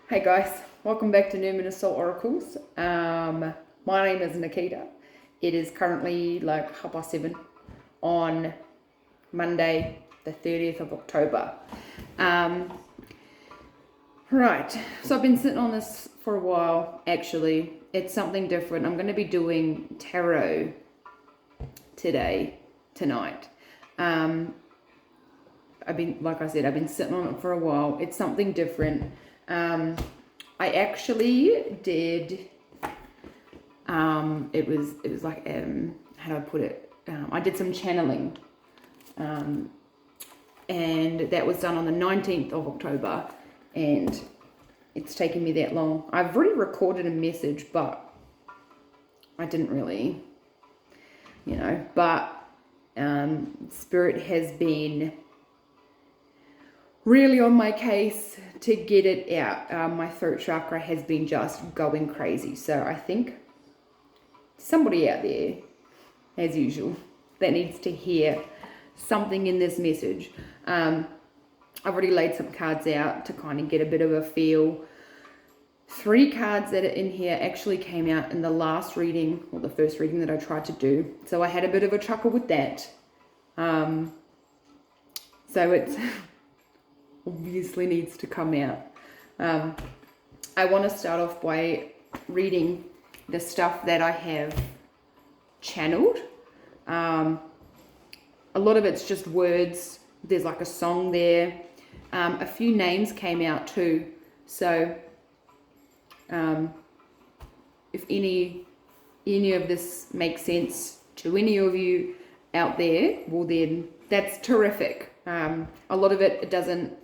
Hey guys, welcome back to Numinous Soul Oracles. My name is Nikita. It is currently like 7:30 on Monday, the 30th of October. Right, so I've been sitting on this for a while. Actually, it's something different. I'm going to be doing tarot tonight. I've been sitting on it for a while. It's something different. I actually did, it was like, how do I put it? I did some channeling, and that was done on the 19th of October, and it's taken me that long. I've already recorded a message, but I didn't really, but, Spirit has been really on my case to get it out. My throat chakra has been just going crazy. So I think somebody out there, as usual, that needs to hear something in this message. I've already laid some cards out to kind of get a bit of a feel. 3 cards that are in here actually came out in the last reading, or the first reading that I tried to do. So I had a bit of a chuckle with that. So it's obviously needs to come out. I want to start off by reading the stuff that I have channeled. A lot of it's just words. There's like a song there. A few names came out too. So if any of this makes sense to any of you out there, well then that's terrific. A lot of it doesn't.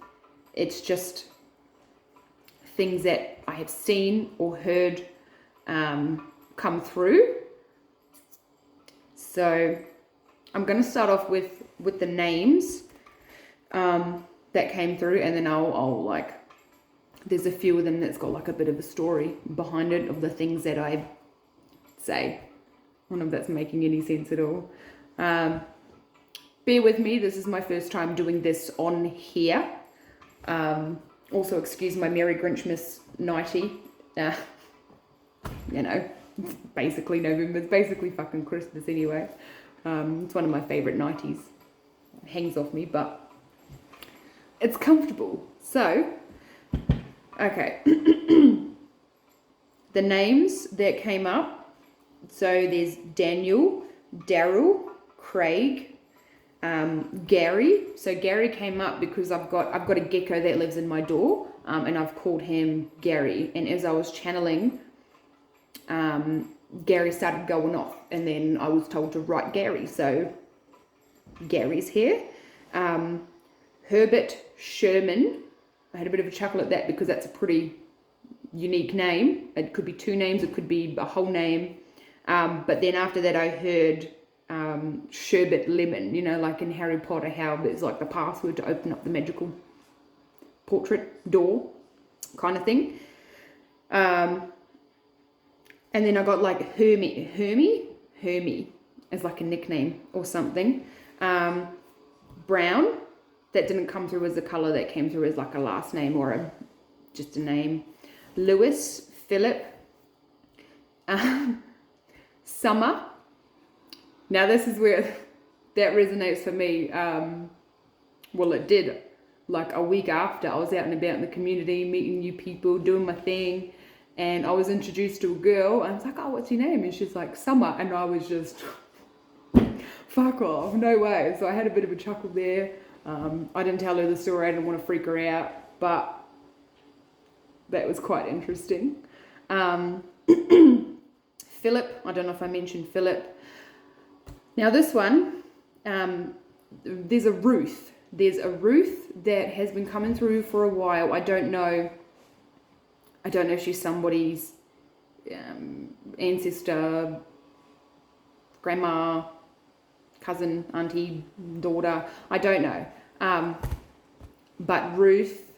It's just things that I have seen or heard come through. So I'm going to start off with the names that came through, and then I'll like, there's a few of them that's got like a bit of a story behind it of the things that I say. I don't know if that's making any sense at all. Bear with me. This is my first time doing this on here. Also excuse my Merry Grinchmas nightie. It's basically November. It's basically fucking Christmas anyway. It's one of my favorite nighties. It hangs off me, but it's comfortable. So, okay. The names that came up. So there's Daniel, Daryl, Craig, Gary. So Gary came up because I've got a gecko that lives in my door, and I've called him Gary. And as I was channeling, Gary started going off, and then I was told to write Gary. So Gary's here. Herbert Sherman. I had a bit of a chuckle at that because that's a pretty unique name. It could be 2 names. It could be a whole name. But then after that, I heard sherbet lemon, like in Harry Potter, how there's like the password to open up the magical portrait door kind of thing. And then I got like Hermie as like a nickname or something. Brown, that didn't come through as a color, that came through as like a last name or just a name. Lewis, Philip, Summer. Now this is where that resonates for me. Well, it did. Like a week after, I was out and about in the community, meeting new people, doing my thing, and I was introduced to a girl, and I was like, "Oh, what's your name?" And she's like, "Summer," and I was just, fuck off, no way. So I had a bit of a chuckle there. I didn't tell her the story. I didn't want to freak her out, but that was quite interesting. Philip, I don't know if I mentioned Philip. Now this one, there's a Ruth. There's a Ruth that has been coming through for a while. I don't know if she's somebody's ancestor, grandma, cousin, auntie, daughter. I don't know. But Ruth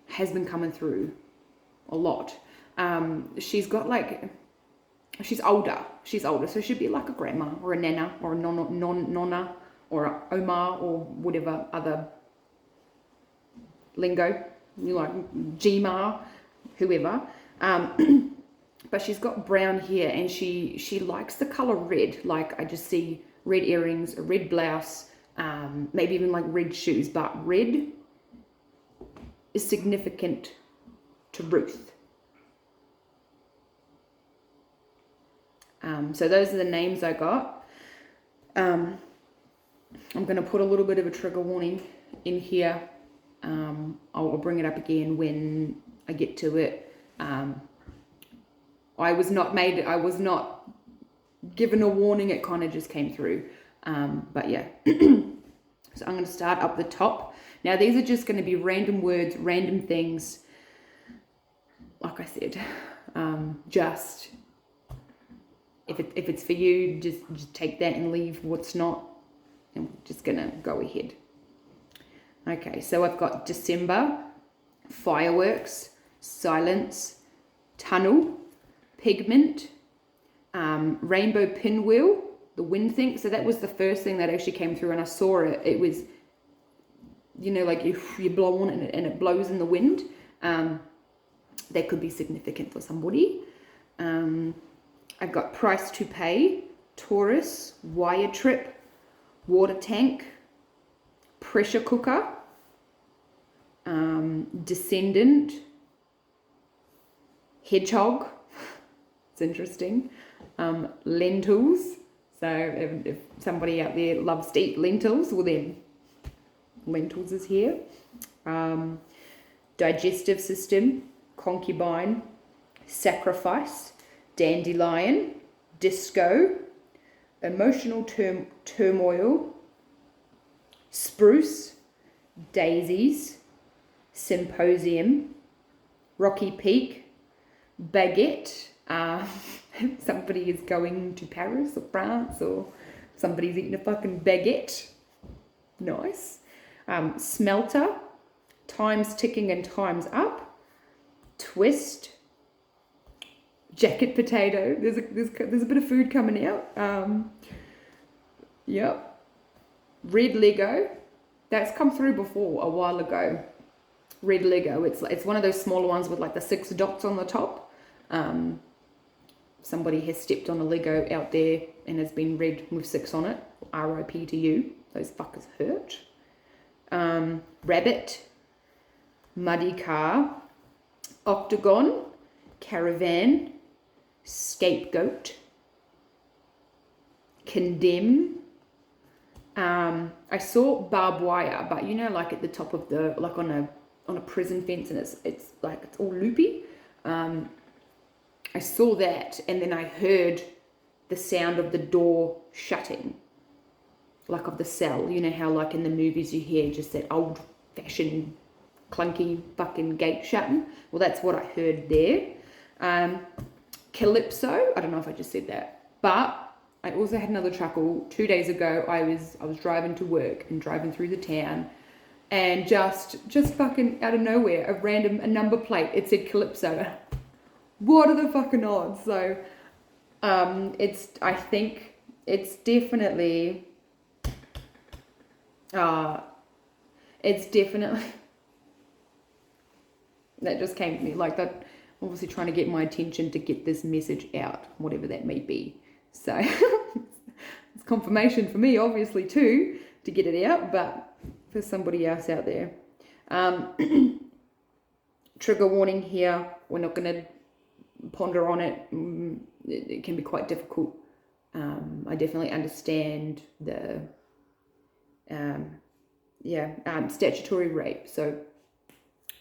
has been coming through a lot. She's got like... She's older, so she'd be like a grandma or a nana or a nonna or a Omar or whatever other lingo like Gma, whoever. But she's got brown hair, and she likes the color red. Like I just see red earrings, a red blouse, maybe even like red shoes. But red is significant to Ruth. So those are the names I got. I'm going to put a little bit of a trigger warning in here. I'll bring it up again when I get to it. I was not given a warning. It kind of just came through. But yeah. So I'm going to start up the top. Now these are just going to be random words, random things. Like I said, just if it's for you, just take that and leave what's not. And we're just going to go ahead. Okay, so I've got December, fireworks, silence, tunnel, pigment, rainbow pinwheel, the wind thing. So that was the first thing that actually came through, and I saw it. It was, you know, like you blow on it and it blows in the wind. That could be significant for somebody. I've got price to pay, Taurus, wire trip, water tank, pressure cooker, descendant, hedgehog. It's interesting. Lentils. So if somebody out there loves to eat lentils, well then lentils is here. Digestive system, concubine, sacrifice, dandelion, disco, emotional turmoil, spruce, daisies, symposium, rocky peak, baguette. Somebody is going to Paris or France, or somebody's eating a fucking baguette. Nice. Smelter, time's ticking and time's up, twist, jacket potato. There's a bit of food coming out. Yep. Red Lego. That's come through before a while ago. Red Lego. It's one of those smaller ones with like the 6 dots on the top. Somebody has stepped on a Lego out there and has been red with 6 on it. R.I.P. to you. Those fuckers hurt. Rabbit, muddy car, octagon, caravan, scapegoat, condemn. I saw barbed wire, but you know, like at the top of the, like on a prison fence, and it's like it's all loopy. I saw that, and then I heard the sound of the door shutting, like of the cell. You know how like in the movies you hear just that old fashioned clunky fucking gate shutting? Well, that's what I heard there. Calypso, I don't know if I just said that, but I also had another chuckle. 2 days ago, I was driving to work and driving through the town, and just fucking out of nowhere, a number plate, it said Calypso. What are the fucking odds? So, I think it's definitely, that just came to me, like that, obviously trying to get my attention to get this message out, whatever that may be. So, it's confirmation for me, obviously, too, to get it out, but for somebody else out there. Trigger warning here, we're not going to ponder on it. It can be quite difficult. I definitely understand the statutory rape, so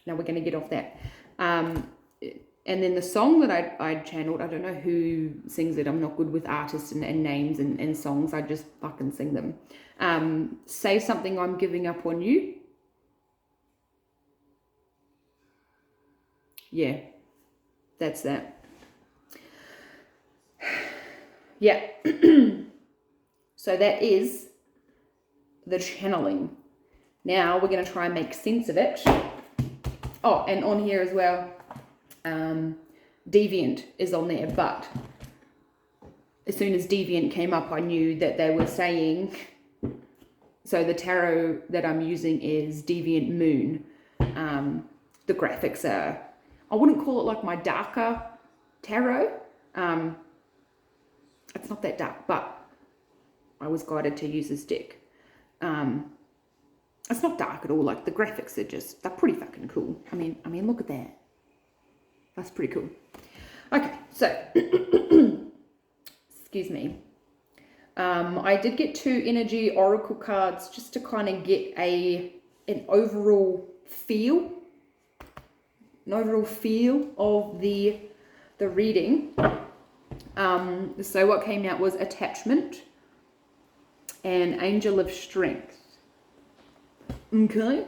now we're going to get off that. And then the song that I channeled, I don't know who sings it. I'm not good with artists and names and songs. I just fucking sing them. Say Something, I'm Giving Up on You. Yeah, that's that. Yeah. So that is the channeling. Now we're going to try and make sense of it. Oh, and on here as well, Deviant is on there, but as soon as Deviant came up, I knew that they were saying, so the tarot that I'm using is Deviant Moon. the graphics are, I wouldn't call it like my darker tarot. It's not that dark, but I was guided to use this deck. It's not dark at all. Like the graphics are just, they're pretty fucking cool. I mean, look at that. That's pretty cool. Okay, so, excuse me. I did get 2 energy oracle cards just to kind of get an overall feel of the reading. So what came out was attachment and angel of strength. Okay,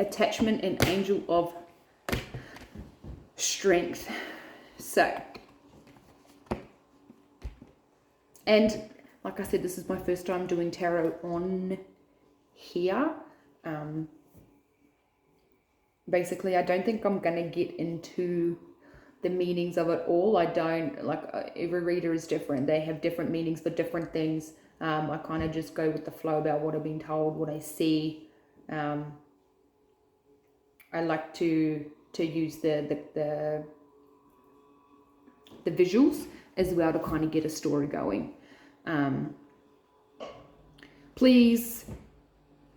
attachment and angel of strength. So, and like I said, this is my first time doing tarot on here. Basically, I don't think I'm going to get into the meanings of it all. I don't, like, every reader is different. They have different meanings for different things. I kind of just go with the flow about what I've been told, what I see. I like to use the visuals as well to kind of get a story going. Please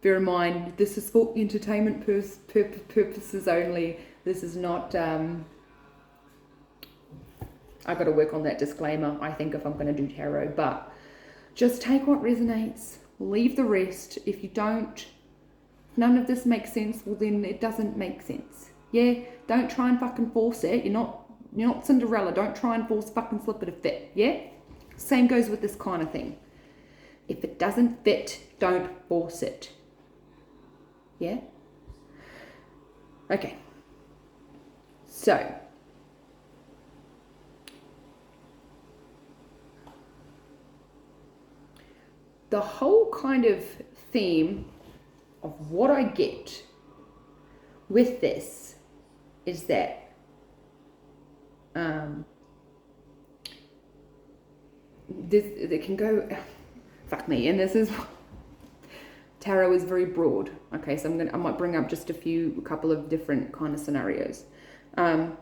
bear in mind, this is for entertainment purposes only. This is not, I've got to work on that disclaimer, I think, if I'm going to do tarot, but just take what resonates, leave the rest. If you don't, none of this makes sense, well then it doesn't make sense. Yeah, don't try and fucking force it. You're not Cinderella. Don't try and force fucking slipper to fit. Yeah? Same goes with this kind of thing. If it doesn't fit, don't force it. Yeah? Okay. So, the whole kind of theme of what I get with this is that it can go, fuck me, and this is, tarot is very broad. Okay, so I might bring up just a couple of different kind of scenarios. There's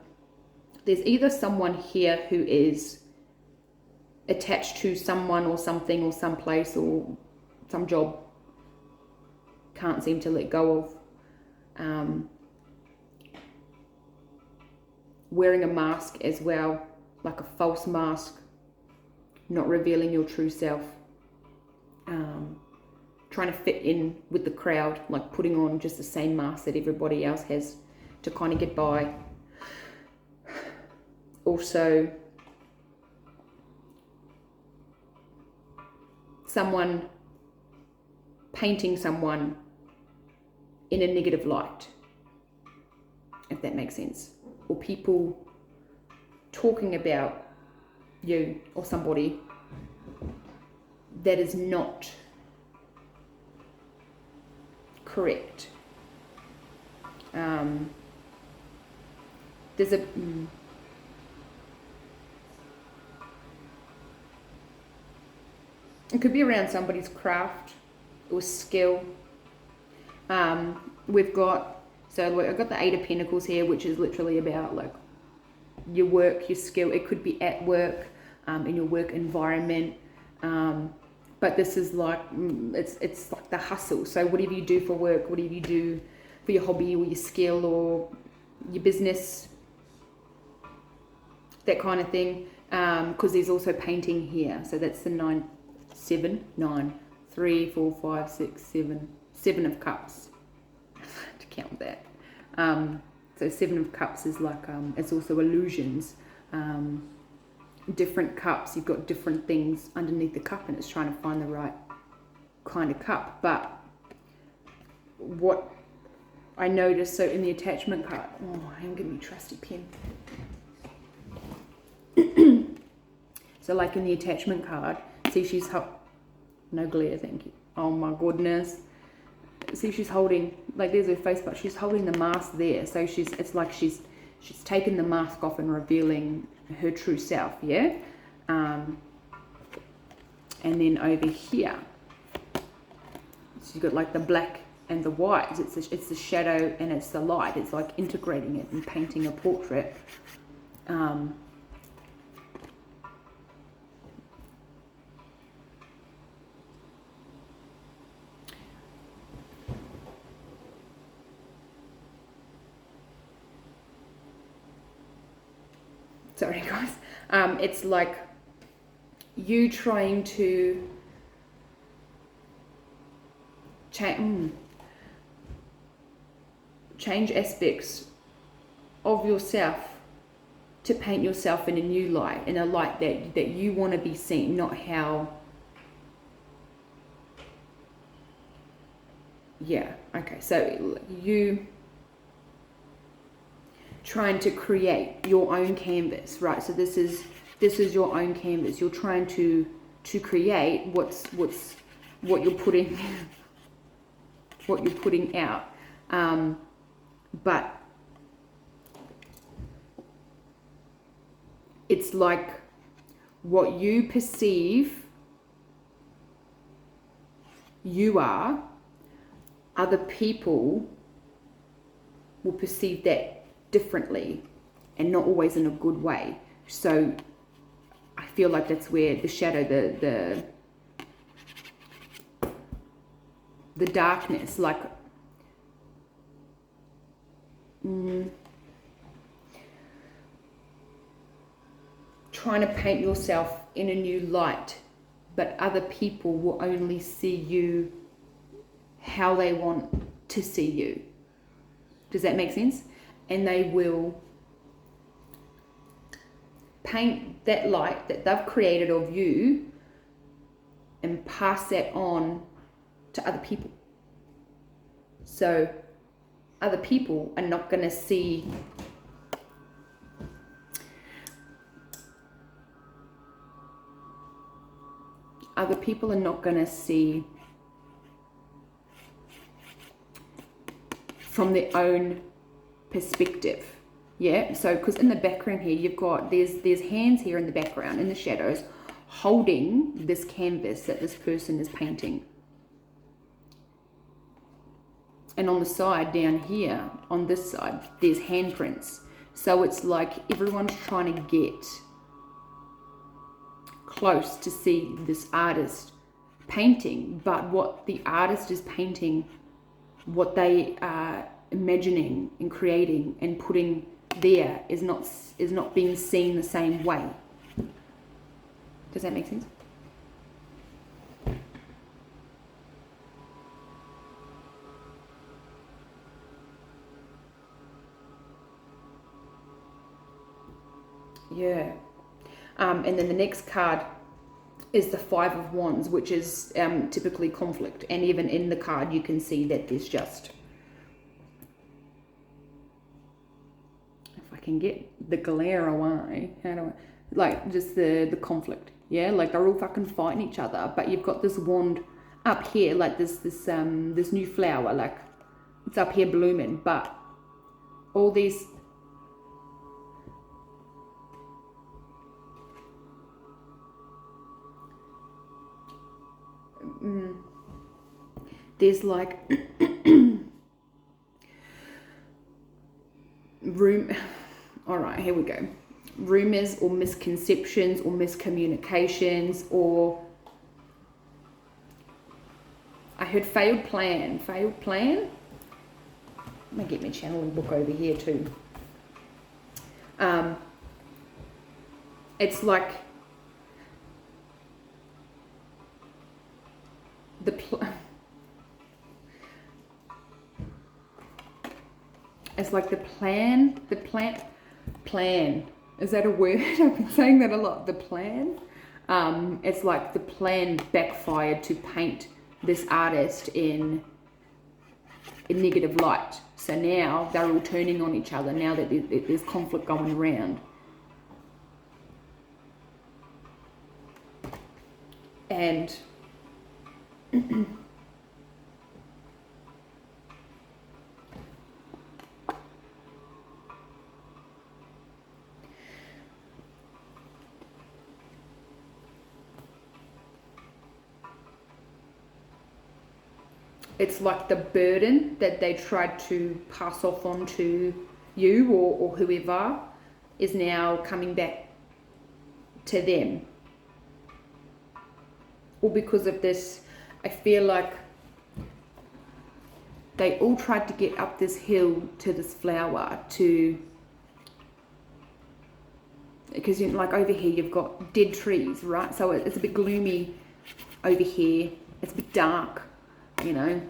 either someone here who is attached to someone or something or some place or some job, can't seem to let go of. Wearing a mask as well, like a false mask, not revealing your true self, trying to fit in with the crowd, like putting on just the same mask that everybody else has to kind of get by. Also, someone painting someone in a negative light, if that makes sense. Or people talking about you or somebody that is not correct. There's a it could be around somebody's craft or skill. I've got the 8 of Pentacles here, which is literally about like your work, your skill. It could be at work, in your work environment. But this is like, it's like the hustle. So whatever you do for work, whatever you do for your hobby or your skill or your business, that kind of thing. Because there's also painting here. So that's the 9, 3, 4, 5, 6, 7 of cups. To count that. So 7 of cups is like, it's also illusions. Different cups, you've got different things underneath the cup, and it's trying to find the right kind of cup. But what I noticed, so in the attachment card, I'm giving me a trusty pen. So like in the attachment card, see she's no glare, thank you. Oh my goodness. See, she's holding, like there's her face, but she's holding the mask there. So it's like she's taken the mask off and revealing her true self, yeah? And then over here, she's got like the black and the whites. It's the shadow and it's the light. It's like integrating it and painting a portrait. Sorry guys. It's like you trying to change aspects of yourself to paint yourself in a new light, in a light that you want to be seen, not how. Yeah, okay, so you trying to create your own canvas, right? So this is your own canvas. You're trying to create what you're putting what you're putting out, but it's like what you perceive you are, other people will perceive that differently and not always in a good way. So I feel like that's where the shadow, the darkness, like trying to paint yourself in a new light, but other people will only see you how they want to see you. Does that make sense? And they will paint that light that they've created of you and pass that on to other people. So other people are not going to see from their own perspective. Yeah, so because in the background here you've got there's hands here in the background in the shadows holding this canvas that this person is painting, and on the side down here on this side there's handprints. So it's like everyone's trying to get close to see this artist painting, but what the artist is painting, what they are imagining and creating and putting there is not being seen the same way. Does that make sense? Yeah. And then the next card is the Five of Wands, which is typically conflict. And even in the card, you can see that there's just, if I can get the glare away, how do I, like just the conflict. Yeah, like they're all fucking fighting each other, but you've got this wand up here, like this new flower, like it's up here blooming, but all these there's like all right, here we go. Rumors or misconceptions or miscommunications, or I heard failed plan. I'm gonna get my channeling book over here too. It's like it's like the plan. Is that a word? I've been saying that a lot. The plan. It's like the plan backfired to paint this artist in negative light. So now they're all turning on each other now that there's conflict going around. And it's like the burden that they tried to pass off onto you or whoever is now coming back to them. Or because of this, I feel like they all tried to get up this hill to this flower to, because like over here you've got dead trees, right? So it's a bit gloomy over here. It's a bit dark, you know,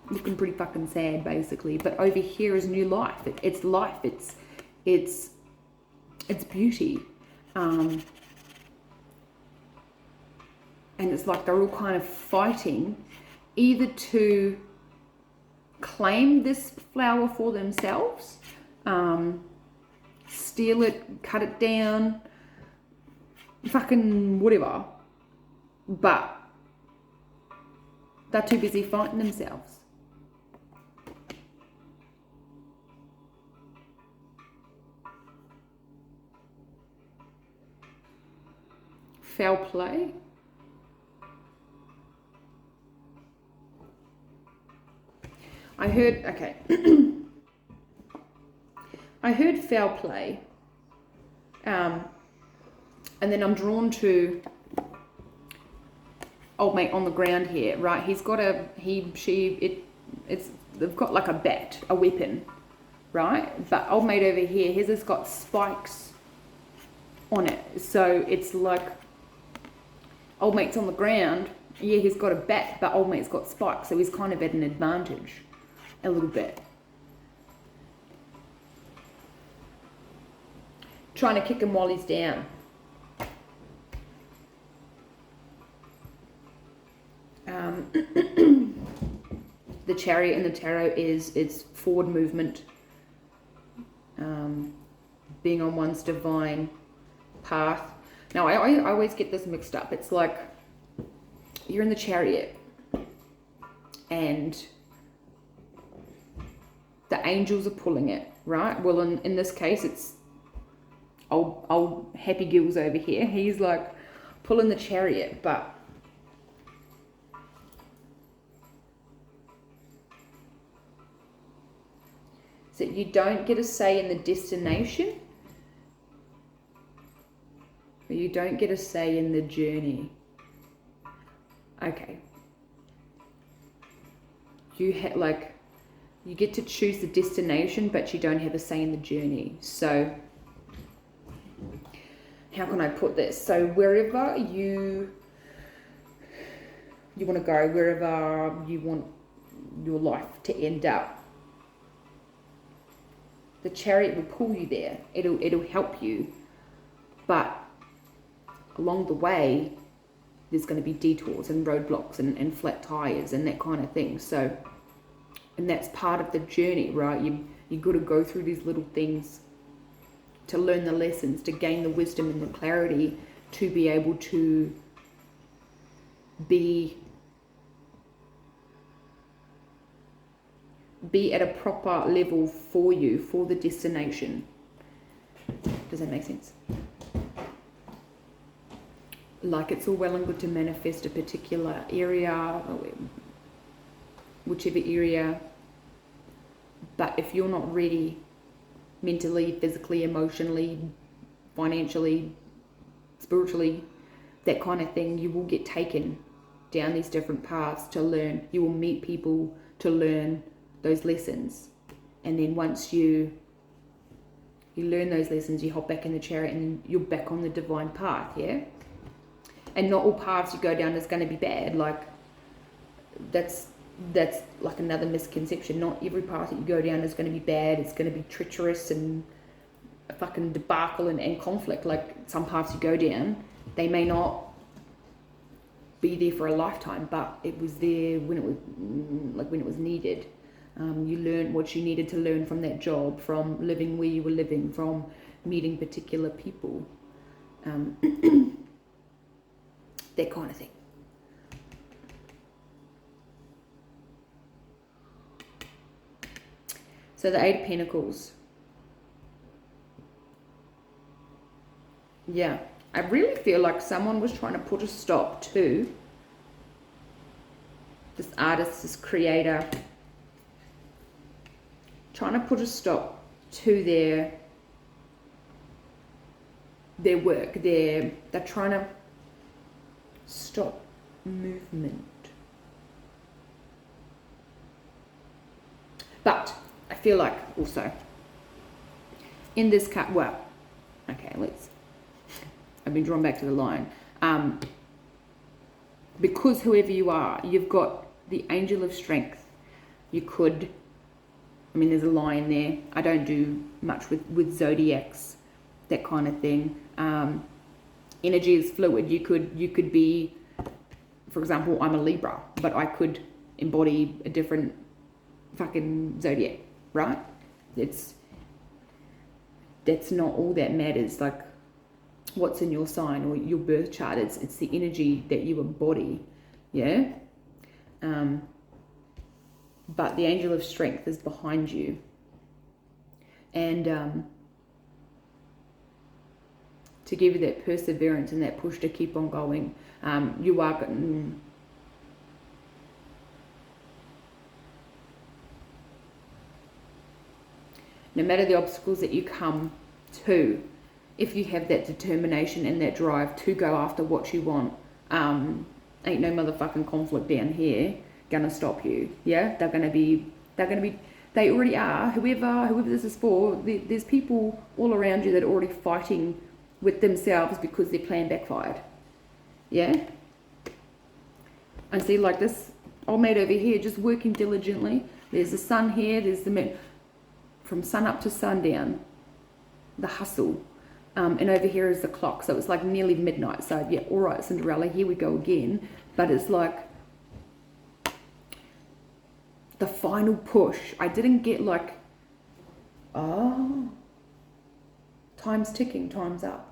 looking pretty fucking sad basically. But over here is new life. It's life. It's beauty. And it's like they're all kind of fighting either to claim this flower for themselves, steal it, cut it down, fucking whatever, but they're too busy fighting themselves. Foul play. I heard, okay, I heard foul play, and then I'm drawn to old mate on the ground here, right? He's got they've got like a bat, a weapon, right? But old mate over here, his has got spikes on it, so it's like old mate's on the ground, yeah, he's got a bat, but old mate's got spikes, so he's kind of at an advantage. A little bit. Trying to kick him while he's down. The Chariot in the tarot is its forward movement, being on one's divine path. Now, I always get this mixed up. It's like you're in the Chariot and the angels are pulling it, right? Well, in this case, it's old Happy Gills over here. He's like pulling the chariot, but so you don't get a say in the destination, or you don't get a say in the journey. Okay. You get to choose the destination, but you don't have a say in the journey. So, how can I put this? So, wherever you want to go, wherever you want your life to end up, the chariot will pull you there. It'll help you, but along the way, there's going to be detours and roadblocks and flat tires and that kind of thing. So. And that's part of the journey, right? You got to go through these little things to learn the lessons, to gain the wisdom and the clarity, to be able to be at a proper level for you, for the destination. Does that make sense? Like, it's all well and good to manifest a particular area, whichever area, but if you're not ready mentally, physically, emotionally, financially, spiritually, that kind of thing, you will get taken down these different paths to learn. You will meet people to learn those lessons, and then once you learn those lessons, you hop back in the chariot and you're back on the divine path. Yeah. And not all paths you go down is going to be bad. Like, that's like another misconception. Not every path that you go down is going to be bad. It's going to be treacherous and a fucking debacle and conflict. Like, some paths you go down, they may not be there for a lifetime, but it was there when it was needed. You learned what you needed to learn from that job, from living where you were living, from meeting particular people, that kind of thing. So the Eight of Pentacles. Yeah, I really feel like someone was trying to put a stop to this artist, this creator, trying to put a stop to their work. They're trying to stop movement. But I feel like also in this cut, well, okay, I've been drawn back to the line. Because whoever you are, you've got the angel of strength. You could, I mean, there's a line there. I don't do much with zodiacs, that kind of thing. Energy is fluid. You could be, for example, I'm a Libra, but I could embody a different fucking zodiac, right? That's not all that matters. Like, what's in your sign or your birth chart, it's the energy that you embody, yeah. But the angel of strength is behind you, and to give you that perseverance and that push to keep on going. You are no matter the obstacles that you come to, if you have that determination and that drive to go after what you want, ain't no motherfucking conflict down here gonna stop you. Yeah, they already are. Whoever this is for, there's people all around you that are already fighting with themselves because their plan backfired. Yeah, I see like this old mate over here just working diligently. There's the sun here. There's the moon. From sun up to sundown, the hustle. And over here is the clock, so it's like nearly midnight. So yeah, all right, Cinderella, here we go again. But it's like the final push. I didn't get like, oh, time's ticking, time's up.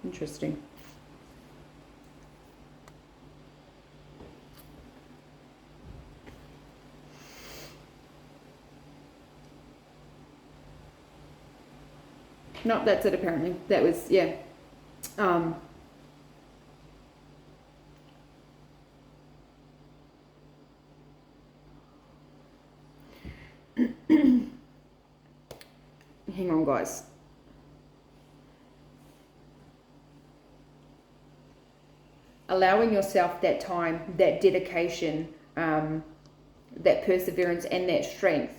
Interesting. No, that's it apparently. That was, yeah. Hang on, guys. Allowing yourself that time, that dedication, that perseverance and that strength.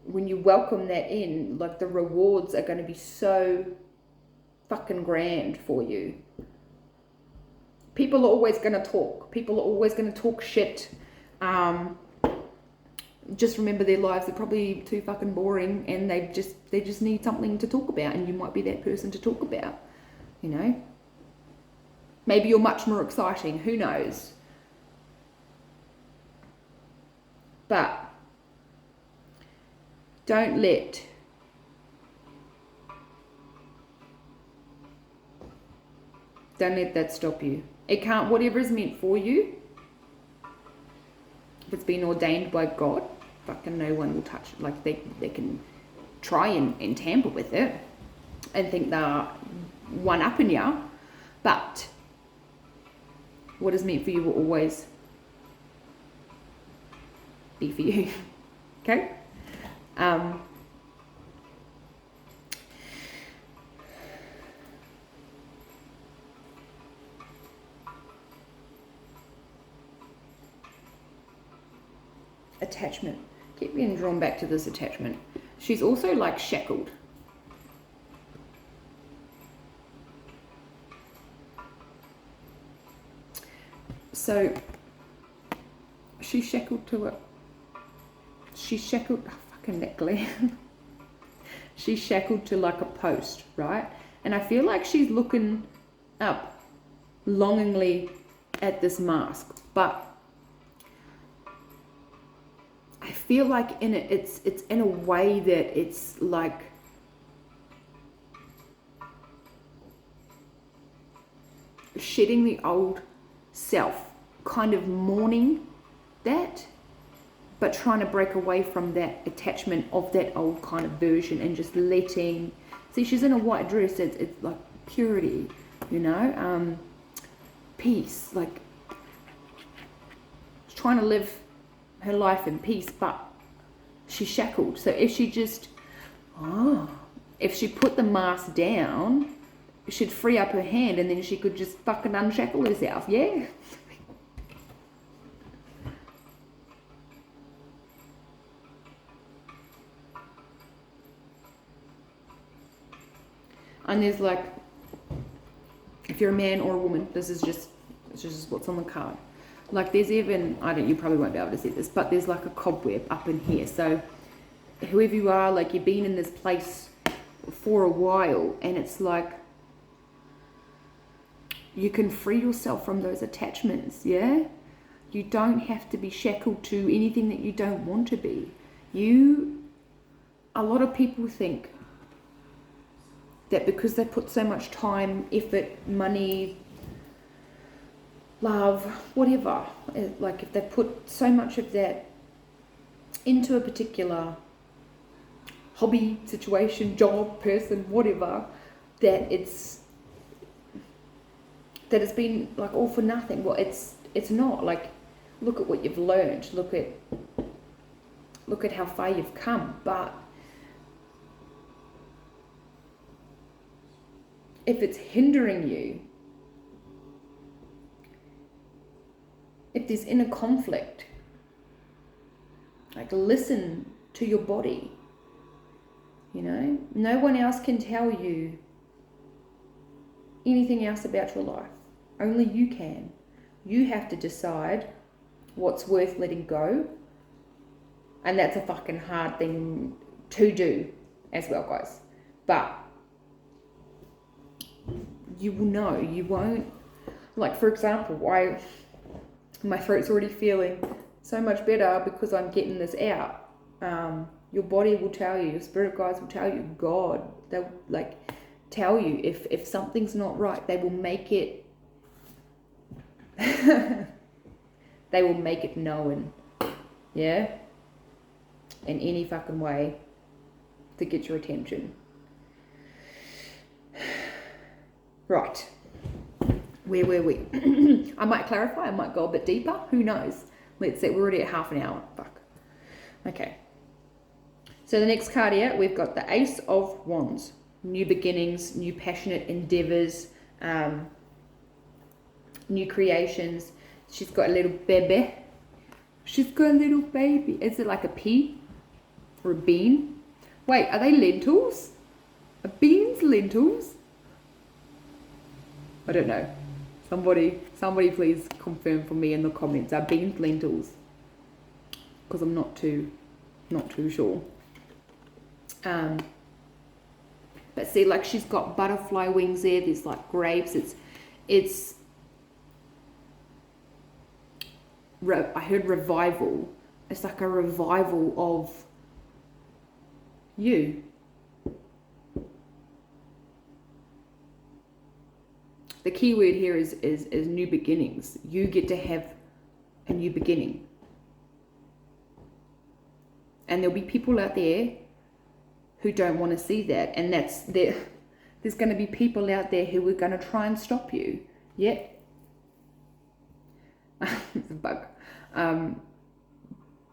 When you welcome that in, like, the rewards are going to be so fucking grand for you. People are always going to talk. People are always going to talk shit. Just remember, their lives are probably too fucking boring, and they just need something to talk about, and you might be that person to talk about, you know. Maybe you're much more exciting, who knows. But don't let that stop you. It can't, whatever is meant for you, if it's been ordained by God, fucking no one will touch it. Like, they can try and tamper with it and think they're one-upping you, but what is meant for you will always be for you. Okay? Attachment. Keep being drawn back to this attachment. She's also like shackled. So she's shackled to it. She's shackled, oh, fucking that glare. She's shackled to like a post, right? And I feel like she's looking up longingly at this mask, but I feel like in it, it's in a way that it's like shedding the old self, kind of mourning that, but trying to break away from that attachment of that old kind of version and just letting. See, she's in a white dress. It's like purity, you know, peace. Like she's trying to live her life in peace, but she's shackled. So if she just, if she put the mask down, she'd free up her hand, and then she could just fucking unshackle herself. Yeah. And there's like, if you're a man or a woman, this is just what's on the card. Like there's even, you probably won't be able to see this, but there's like a cobweb up in here. So whoever you are, like you've been in this place for a while, and it's like you can free yourself from those attachments. Yeah, you don't have to be shackled to anything that you don't want to be. A lot of people think that because they put so much time, effort, money, love, whatever, like if they put so much of that into a particular hobby, situation, job, person, whatever, that it's been like all for nothing. Well, it's not. Like, look at what you've learned. Look at how far you've come. But if it's hindering you, if there's inner conflict, like listen to your body. You know, no one else can tell you anything else about your life. Only you can. You have to decide what's worth letting go. And that's a fucking hard thing to do as well, guys. But you will know. You won't. Like, for example, my throat's already feeling so much better because I'm getting this out. Your body will tell you, your spirit guides will tell you, God, they'll like tell you if something's not right. They will make it they will make it known, yeah, in any fucking way to get your attention. Right, where were we? I might clarify, I might go a bit deeper, who knows. Let's see, we're already at half an hour. Fuck. Okay, so the next card here, we've got the Ace of Wands. New beginnings, new passionate endeavors, new creations. She's got a little baby. She's got a little baby. Is it like a pea or a bean? Wait, are they lentils? Are beans lentils? I don't know. Somebody please confirm for me in the comments. Are beans lentils? Because I'm not too sure. But see, like she's got butterfly wings there. There's like grapes. I heard revival. It's like a revival of you. The key word here is new beginnings. You get to have a new beginning. And there'll be people out there who don't want to see that, and there's going to be people out there who are going to try and stop you. Yeah. It's a bug.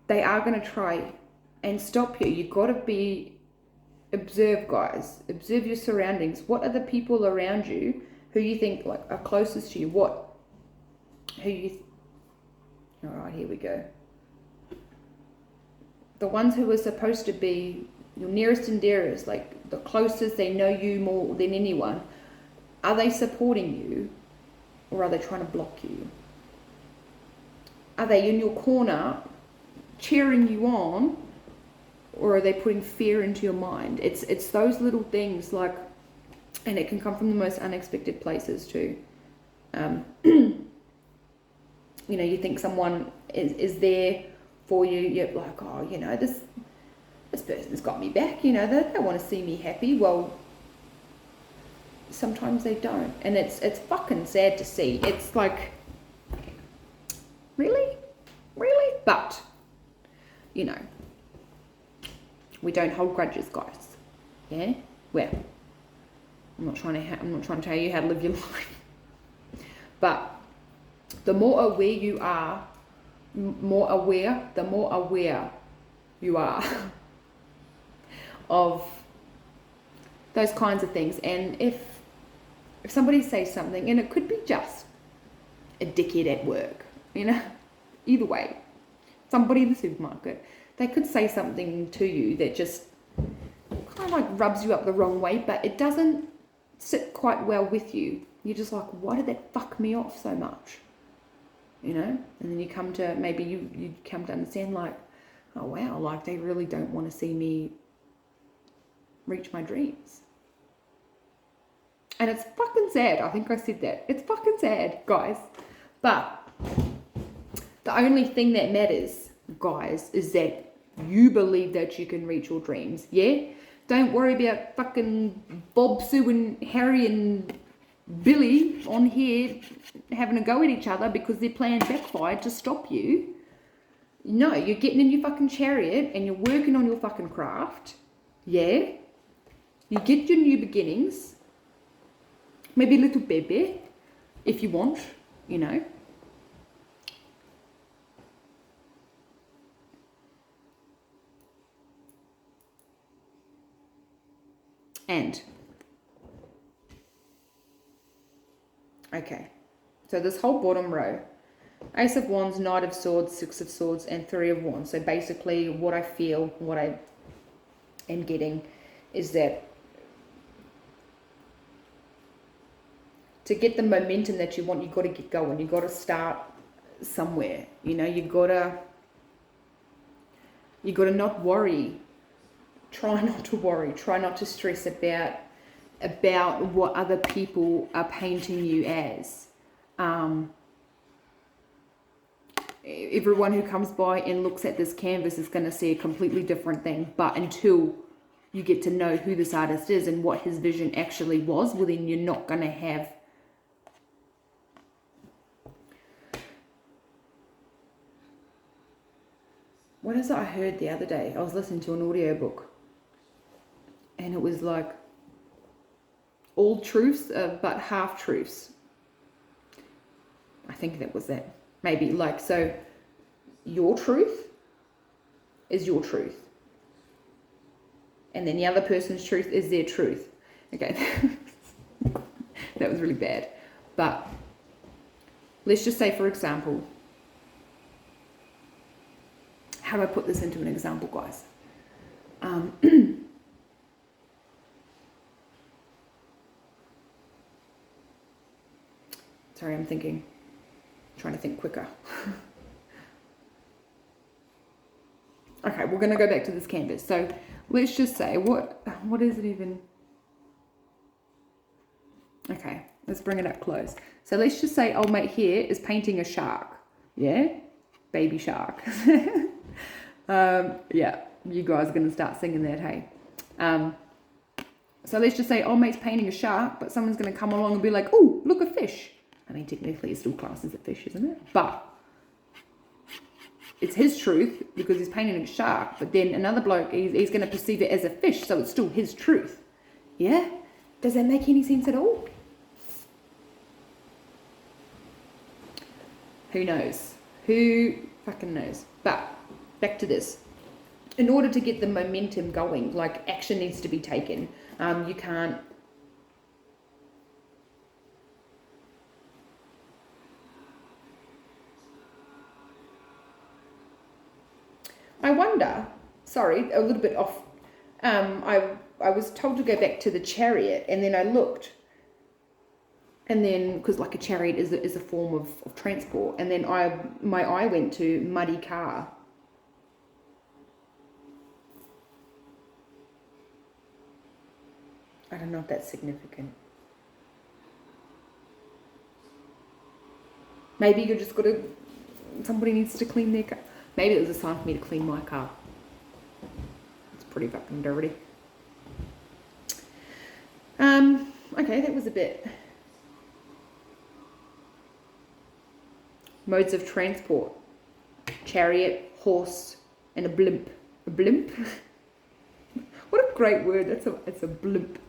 They are going to try and stop you. You've got to observe, guys. Observe your surroundings. What are the people around you who you think like are closest to you? All right, here we go. The ones who are supposed to be your nearest and dearest, like the closest, they know you more than anyone. Are they supporting you, or are they trying to block you? Are they in your corner cheering you on, or are they putting fear into your mind? It's those little things, like, and it can come from the most unexpected places too. You know, you think someone is there for you. You're like, oh, you know, this person's got me back. You know, they want to see me happy. Well, sometimes they don't, and it's fucking sad to see. It's like, really, but you know, we don't hold grudges, guys. Yeah? Well, I'm not trying to tell you how to live your life. But the more aware you are, the more aware you are of those kinds of things. And if somebody says something, and it could be just a dickhead at work, you know, either way, somebody in the supermarket, they could say something to you that just kind of like rubs you up the wrong way, but it doesn't sit quite well with you. You're just like, why did that fuck me off so much? You know? And then you come to, maybe you come to understand like, oh wow, like they really don't want to see me reach my dreams. And it's fucking sad. I think I said that. It's fucking sad, guys. But the only thing that matters, guys, is that you believe that you can reach your dreams. Yeah? Don't worry about fucking Bob, Sue, and Harry and Billy on here having a go at each other because their plan backfired to stop you. No, you're getting in your fucking chariot and you're working on your fucking craft. Yeah? You get your new beginnings. Maybe a little baby, if you want, you know. And, okay, so this whole bottom row, Ace of Wands, Knight of Swords, Six of Swords, and Three of Wands. So basically what I feel, what I am getting is that to get the momentum that you want, you've got to get going. You've got to start somewhere. You know, you've got to not worry. Try not to worry. Try not to stress about what other people are painting you as. Everyone who comes by and looks at this canvas is going to see a completely different thing. But until you get to know who this artist is and what his vision actually was, well, then you're not going to have what is it I heard the other day? I was listening to an audiobook and it was like all truths but half truths. I think that was that. Maybe like, so your truth is your truth. And then the other person's truth is their truth. Okay. That was really bad. But let's just say, for example, how do I put this into an example, guys? Sorry, I'm trying to think quicker. Okay, we're going to go back to this canvas. So let's just say, what is it even? Okay, let's bring it up close. So let's just say old mate here is painting a shark. Yeah? Baby shark. Yeah, you guys are going to start singing that, hey? So let's just say old mate's painting a shark, but someone's going to come along and be like, oh, look, a fish. I mean, technically it's still classed as a fish, isn't it? But it's his truth because he's painting a shark, but then another bloke, he's going to perceive it as a fish, so it's still his truth. Yeah? Does that make any sense at all? Who knows? Who fucking knows? But back to this. In order to get the momentum going, like action needs to be taken. You can't. I wonder, sorry, a little bit off. I was told to go back to the chariot, and then I looked. And then, because like a chariot is a form of transport, and then my eye went to muddy car. I don't know if that's significant. Maybe you just got to, somebody needs to clean their car. Maybe it was a sign for me to clean my car. It's pretty fucking dirty. Okay, that was a bit. Modes of transport. Chariot, horse, and a blimp. A blimp? What a great word. It's a blimp.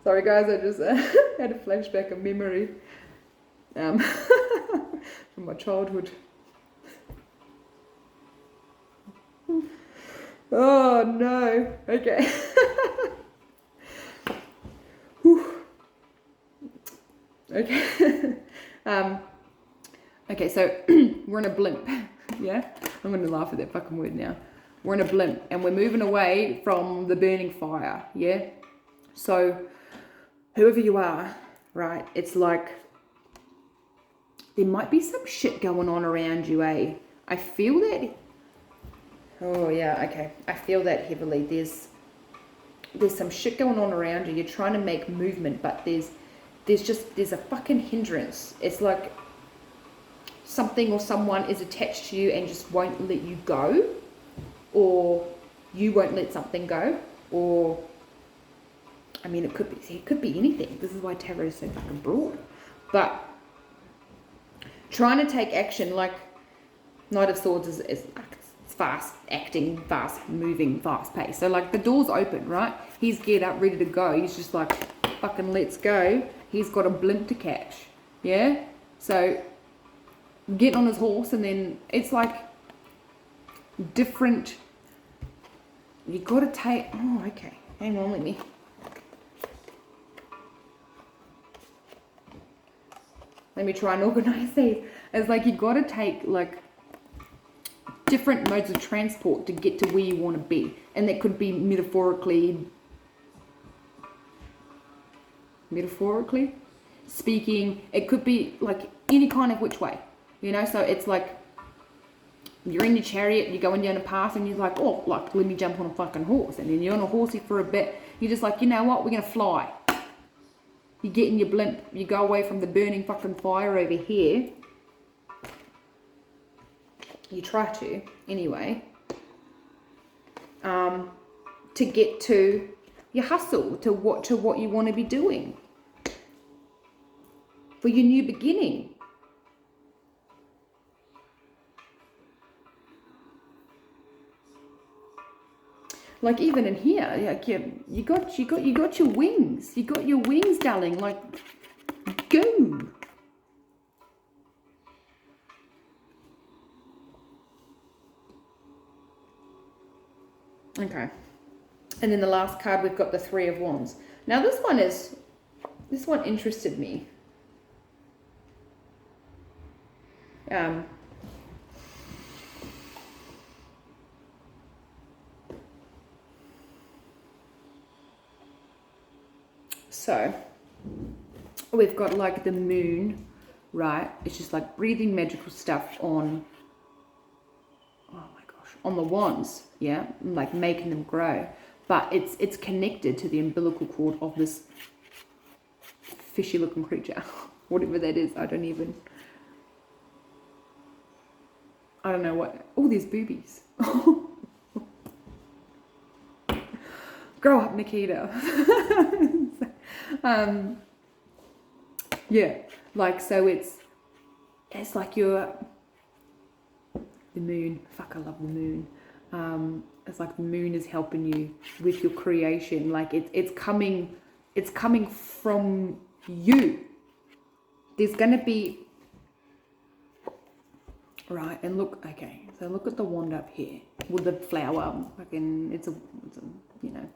Sorry guys, I just had a flashback of memory from my childhood. Oh no. Okay. Okay. Okay, so we're in a blimp. Yeah? I'm gonna laugh at that fucking word now. We're in a blimp and we're moving away from the burning fire. Yeah? So whoever you are, right, it's like there might be some shit going on around you, eh? I feel that. Oh yeah, okay. I feel that heavily. There's some shit going on around you. You're trying to make movement, but there's a fucking hindrance. It's like something or someone is attached to you and just won't let you go, or you won't let something go, or I mean, it could be anything. This is why tarot is so fucking broad. But trying to take action, like Knight of Swords is fast acting, fast moving, fast paced. So like the door's open, right? He's geared up, ready to go. He's just like, fucking let's go. He's got a blimp to catch. Yeah? So get on his horse, and then it's like different. You gotta take, oh, okay. Hang on, let me try and organize these. It's like you gotta take like different modes of transport to get to where you want to be, and that could be metaphorically speaking. It could be like any kind of which way, you know. So it's like you're in your chariot, you're going down a path, and you're like, oh, like let me jump on a fucking horse, and then you're on a horsey for a bit. You're just like, you know what, we're gonna fly. You get in your blimp, you go away from the burning fucking fire over here. You try to, anyway, to get to your hustle, to what you want to be doing for your new beginning. Like even in here, like you got your wings. You got your wings, darling. Like go. Okay. And then the last card, we've got the Three of Wands. Now this one interested me. So we've got like the moon, right? It's just like breathing magical stuff on, oh my gosh, on the wands, yeah? Like making them grow. But it's connected to the umbilical cord of this fishy looking creature. Whatever that is, I don't know what. All these boobies. Grow up, Nikita. Yeah, like, so it's like you're the moon. Fuck, I love the moon. It's like the moon is helping you with your creation. Like it's coming from you. There's gonna be, right, and look, okay, so look at the wand up here with the flower. Fucking, it's a you know,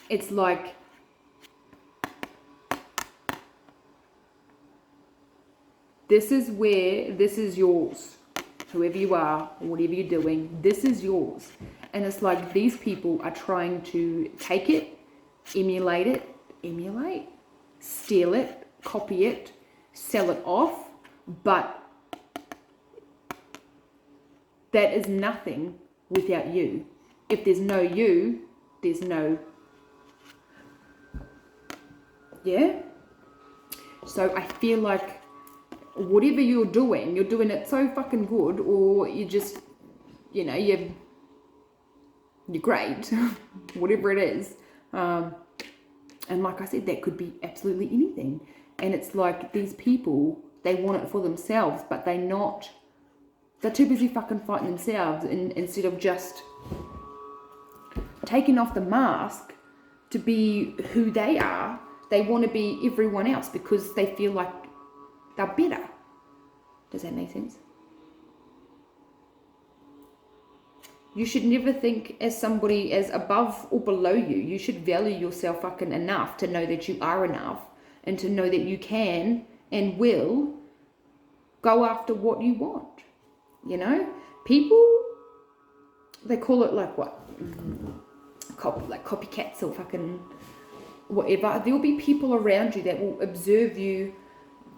it's like, this is yours. Whoever you are, whatever you're doing, this is yours. And it's like these people are trying to take it, emulate, steal it, copy it, sell it off, but that is nothing without you. If there's no you, there's no, yeah? So I feel like whatever you're doing it so fucking good, or you just, you know, you're great, whatever it is. And like I said, that could be absolutely anything. And it's like these people, they want it for themselves, but they're too busy fucking fighting themselves, and instead of just taking off the mask to be who they are, they want to be everyone else because they feel like they're better. Does that make sense? You should never think as somebody as above or below you. You should value yourself fucking enough to know that you are enough, and to know that you can and will go after what you want. You know, people, they call it like what? Like copycats or fucking whatever. There will be people around you that will observe you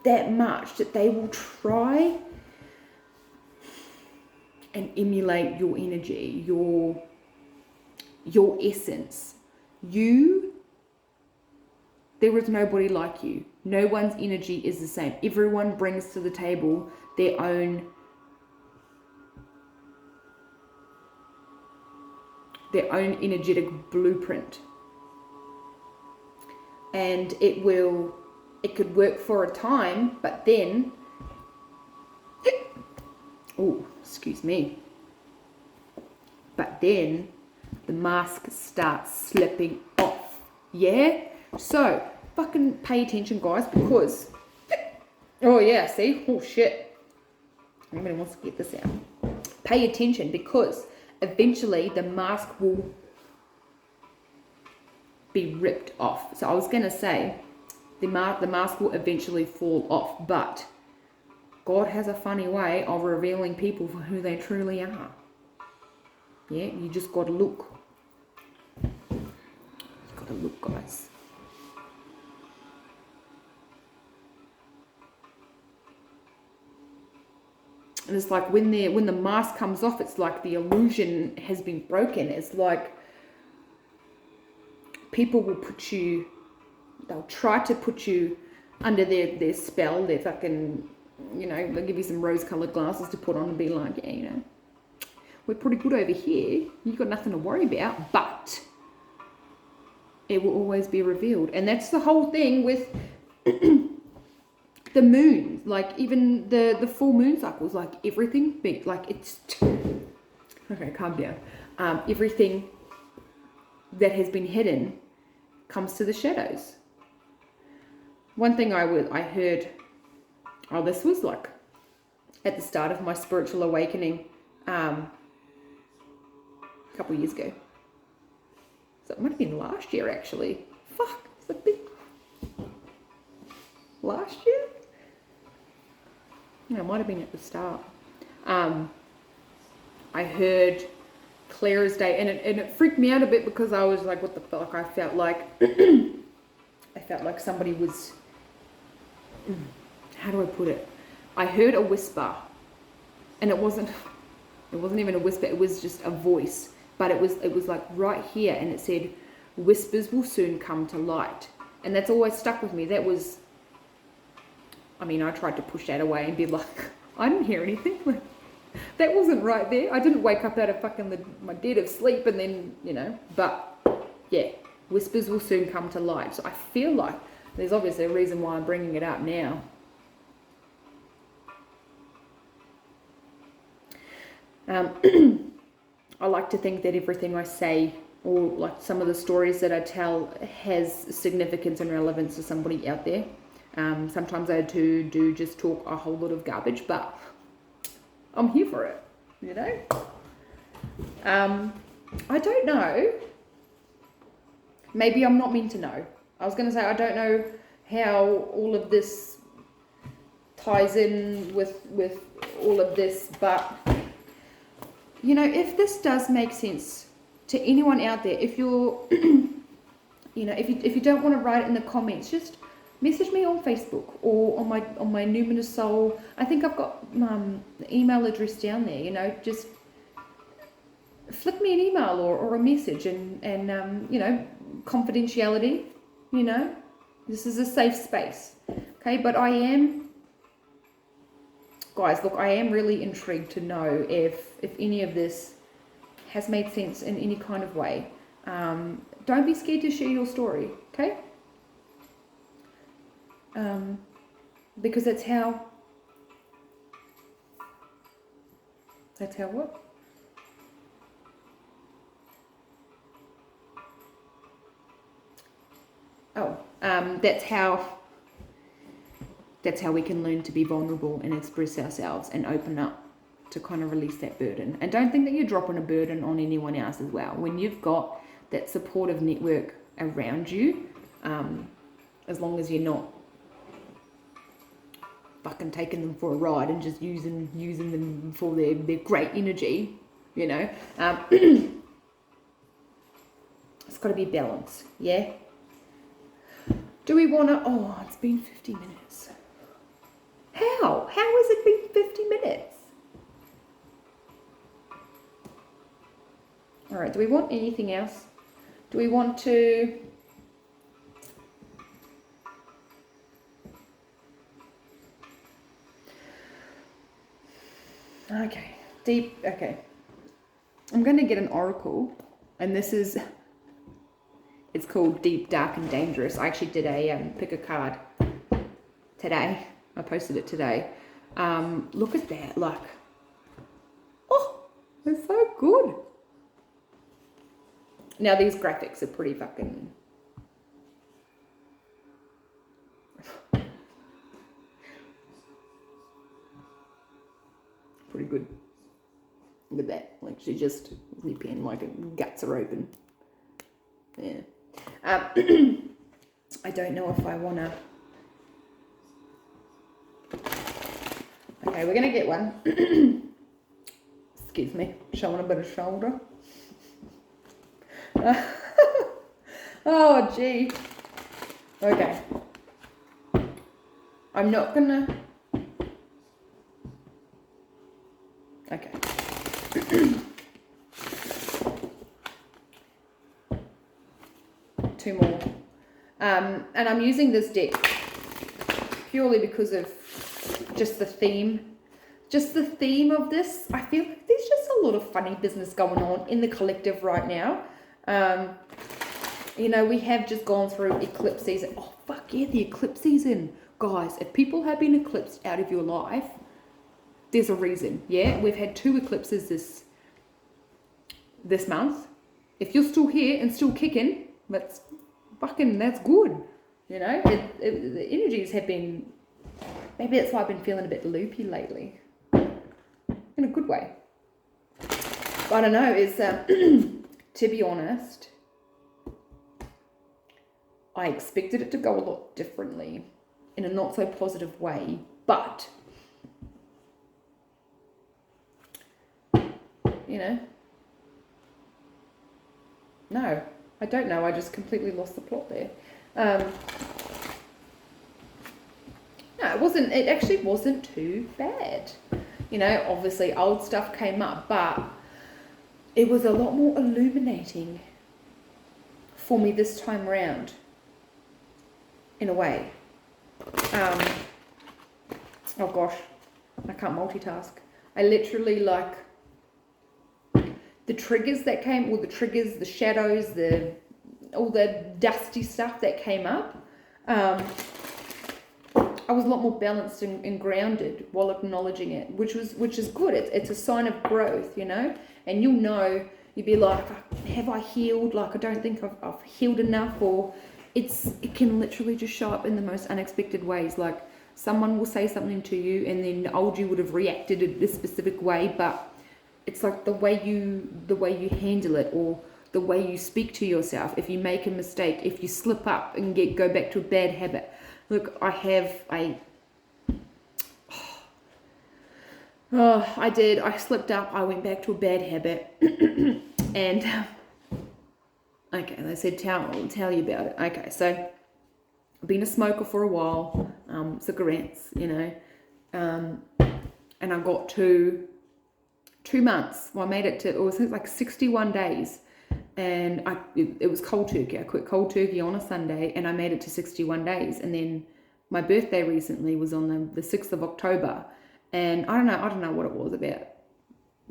that much that they will try and emulate your energy, your essence. There is nobody like you. No one's energy is the same. Everyone brings to the table their own energetic blueprint. And it could work for a time, but then, oh, excuse me. But then the mask starts slipping off. Yeah? So, fucking pay attention, guys, because, oh yeah, see? Oh shit. Nobody wants to get this out. Pay attention, because eventually the mask will be ripped off. So I was going to say, the mask will eventually fall off, but God has a funny way of revealing people for who they truly are. Yeah, you just got to look. You got to look, guys. And it's like when the mask comes off, it's like the illusion has been broken. It's like people will they'll try to put you under their spell, their fucking, they'll give you some rose-coloured glasses to put on and be like, yeah, we're pretty good over here. You've got nothing to worry about, but it will always be revealed. And that's the whole thing with the moon, like even the full moon cycles, like everything big, like it's okay, calm down. Everything that has been hidden comes to the shadows. One thing I heard, this was like at the start of my spiritual awakening, a couple of years ago. So it might have been last year actually. Fuck, it's a bit last year? No, it might have been at the start. I heard clear as day, and it freaked me out a bit because I was like, what the fuck? I felt like somebody was, how do I put it? I heard a whisper, and it wasn't even a whisper, it was just a voice, but it was like right here, and it said, whispers will soon come to light. And that's always stuck with me. That was, I tried to push that away and be like, I didn't hear anything. Like, that wasn't right there. I didn't wake up out of fucking my dead of sleep and then, but yeah, whispers will soon come to light. So I feel like there's obviously a reason why I'm bringing it up now. I like to think that everything I say, or like some of the stories that I tell, has significance and relevance to somebody out there. Sometimes I do just talk a whole lot of garbage, but I'm here for it, I don't know. Maybe I'm not meant to know. I was going to say, I don't know how all of this ties in with all of this, but, if this does make sense to anyone out there, if you're, if you don't want to write it in the comments, just message me on Facebook or on my Numinous Soul. I think I've got the email address down there. Just flick me an email or a message, and confidentiality. This is a safe space. Okay, but I am really intrigued to know if any of this has made sense in any kind of way. Don't be scared to share your story. Okay. Because that's how what? That's how we can learn to be vulnerable and express ourselves and open up to kind of release that burden. And don't think that you're dropping a burden on anyone else as well. When you've got that supportive network around you, as long as you're not fucking taking them for a ride and just using them for their great energy, you know, it's got to be balanced, yeah? Do we want to... Oh, it's been 50 minutes. How? How has it been 50 minutes? All right, do we want anything else? Do we want to... Okay, deep, okay. I'm going to get an oracle, and this is... It's called Deep, Dark, and Dangerous. I actually did a pick a card today. I posted it today. Look at that, like, oh, it's so good. Now these graphics are pretty fucking... pretty good. Look at that, like she just leaping like her guts are open. Yeah. I don't know if I wanna... Okay, we're gonna get one. Excuse me, showing a bit of shoulder. Oh, gee. Okay. I'm not gonna... Okay. Two more. And I'm using this deck purely because of just the theme. Just the theme of this. I feel like there's just a lot of funny business going on in the collective right now. You know, we have just gone through eclipse season. Oh, fuck yeah, the eclipse season. Guys, if people have been eclipsed out of your life, there's a reason, yeah? We've had 2 eclipses this month. If you're still here and still kicking, that's good. You know, the energies have been... Maybe that's why I've been feeling a bit loopy lately. In a good way. But I don't know, it's... to be honest, I expected it to go a lot differently in a not so positive way, but, you know, no, I don't know. I just completely lost the plot there. No, it actually wasn't too bad. You know, obviously old stuff came up, but it was a lot more illuminating for me this time around, in a way. Oh gosh, I can't multitask. I literally, like, the triggers that came, all the triggers, the shadows, all the dusty stuff that came up, I was a lot more balanced and grounded while acknowledging it, which is good. It's a sign of growth, you know. And you'll be like, have I healed? Like, I don't think I've healed enough, or it can literally just show up in the most unexpected ways. Like, someone will say something to you, and then the old you would have reacted in this specific way, but it's like the way you handle it, or the way you speak to yourself. If you make a mistake, if you slip up and go back to a bad habit. Look, I did. I slipped up. I went back to a bad habit, and okay, they said I'll tell you about it. Okay, so I've been a smoker for a while, cigarettes, you know, and I got to 2 months. Well, I made it to, it was like 61 days, and it was cold turkey. I quit cold turkey on a Sunday, and I made it to 61 days, and then my birthday recently was on the 6th of October. And I don't know what it was about,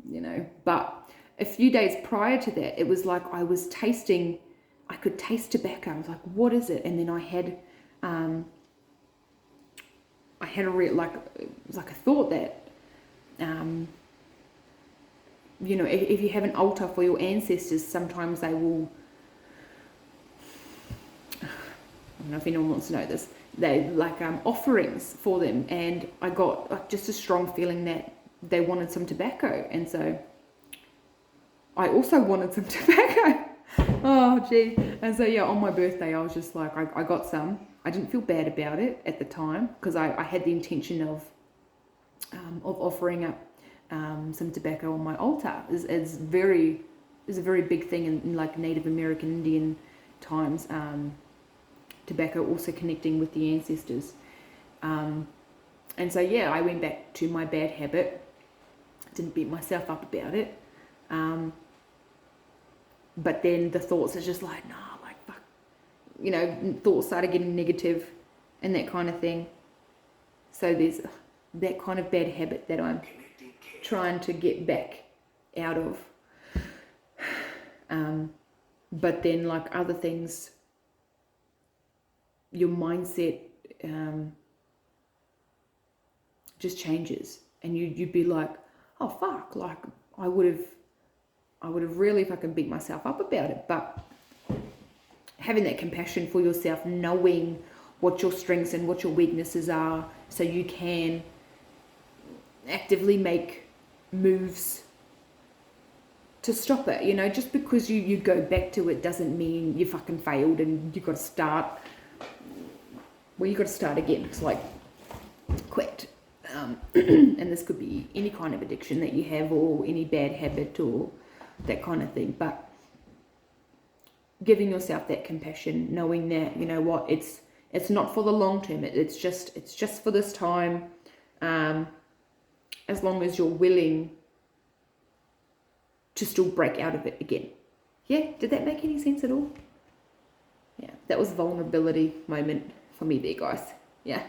you know, but a few days prior to that, it was like I could taste tobacco. I was like, what is it? And then I had I had a it was like a thought that, you know, if you have an altar for your ancestors, sometimes they will, I don't know if anyone wants to know this, they like offerings for them, and I got like just a strong feeling that they wanted some tobacco, and so I also wanted some tobacco. Oh gee. And so yeah, on my birthday I was just like, I got some. I didn't feel bad about it at the time because I had the intention of offering up some tobacco on my altar. Is a very big thing in like Native American Indian times. Tobacco also connecting with the ancestors. And so yeah, I went back to my bad habit. Didn't beat myself up about it. But then the thoughts are just like, nah, like fuck, you know, thoughts started getting negative and that kind of thing. So there's that kind of bad habit that I'm trying to get back out of. But then like other things, your mindset just changes, and you'd be like, oh fuck, like I would have really fucking beat myself up about it. But having that compassion for yourself, knowing what your strengths and what your weaknesses are, so you can actively make moves to stop it. You know, just because you go back to it doesn't mean you fucking failed and you got to start. Well, you got to start again. It's like quit. And this could be any kind of addiction that you have, or any bad habit, or that kind of thing. But giving yourself that compassion, knowing that, you know what, it's not for the long term. It's just for this time. As long as you're willing to still break out of it again. Yeah, did that make any sense at all? Yeah, that was a vulnerability moment for me there, guys. Yeah.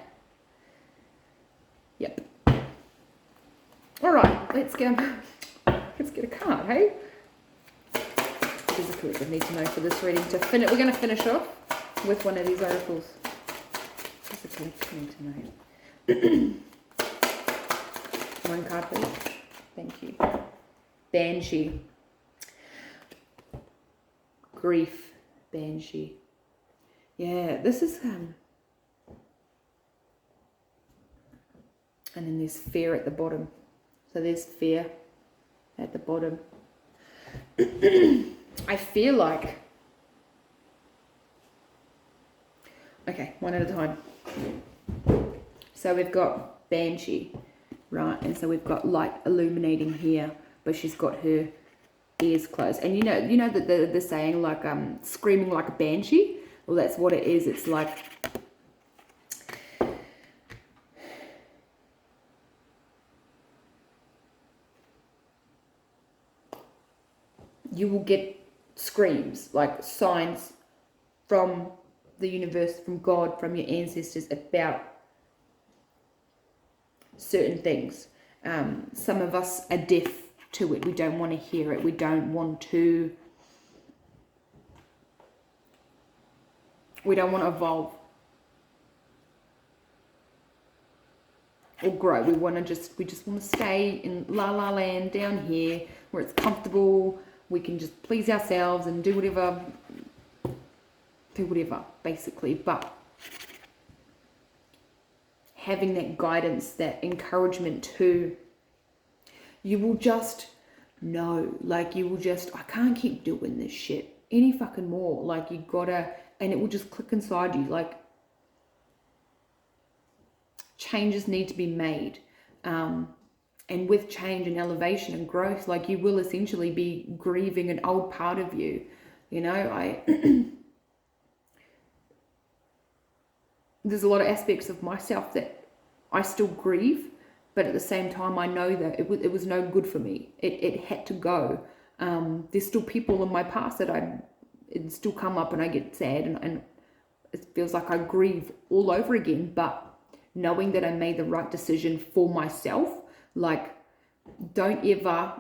Yep. All right, let's get a card, hey? There's a collective need to know for this reading to finish. We're going to finish off with one of these oracles. There's a collective need to know. One card, please. Thank you. Banshee. Grief. Banshee. Yeah, this is and then there's fear at the bottom. So there's fear at the bottom. I feel like, okay, one at a time. So we've got Banshee, right? And so we've got light illuminating here, but she's got her ears closed. And you know that the saying like screaming like a banshee? Well, that's what it is. It's like you will get screams, like signs from the universe, from God, from your ancestors about certain things. Some of us are deaf to it. We don't want to hear it. We don't want to evolve or grow. We just want to stay in la la land down here where it's comfortable. We can just please ourselves and do whatever, basically. But having that guidance, that encouragement to, you will just know, like you will just, I can't keep doing this shit any fucking more. Like you gotta, and it will just click inside you. Like changes need to be made. And with change and elevation and growth, like you will essentially be grieving an old part of you. You know, there's a lot of aspects of myself that I still grieve, but at the same time, I know that it was no good for me. It had to go. There's still people in my past that it still come up and I get sad and it feels like I grieve all over again. But knowing that I made the right decision for myself, like, don't ever,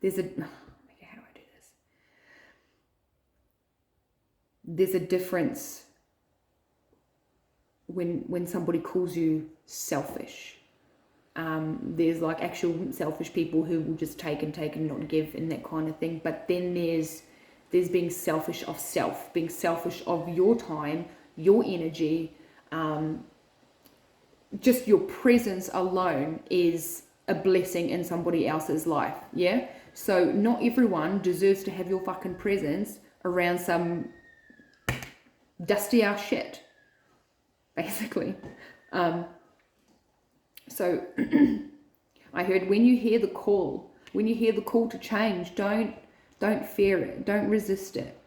there's a, okay, how do I do this? There's a difference when somebody calls you selfish. There's like actual selfish people who will just take and not give and that kind of thing. But then there's being selfish of self, being selfish of your time, your energy. Just your presence alone is a blessing in somebody else's life. Yeah. So not everyone deserves to have your fucking presence around some dusty ass shit, basically. So I heard when you hear the call to change, don't fear it, don't resist it.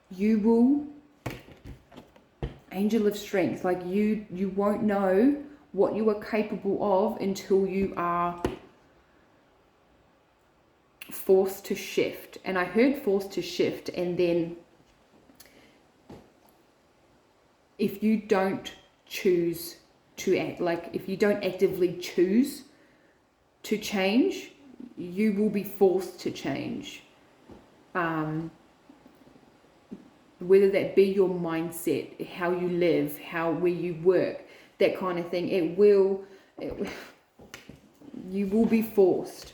You will, angel of strength, like you won't know what you are capable of until you are forced to shift. And I heard forced to shift, and then if you don't choose to act, like if you don't actively choose to change, you will be forced to change. Whether that be your mindset, how you live, where you work, that kind of thing, you will be forced.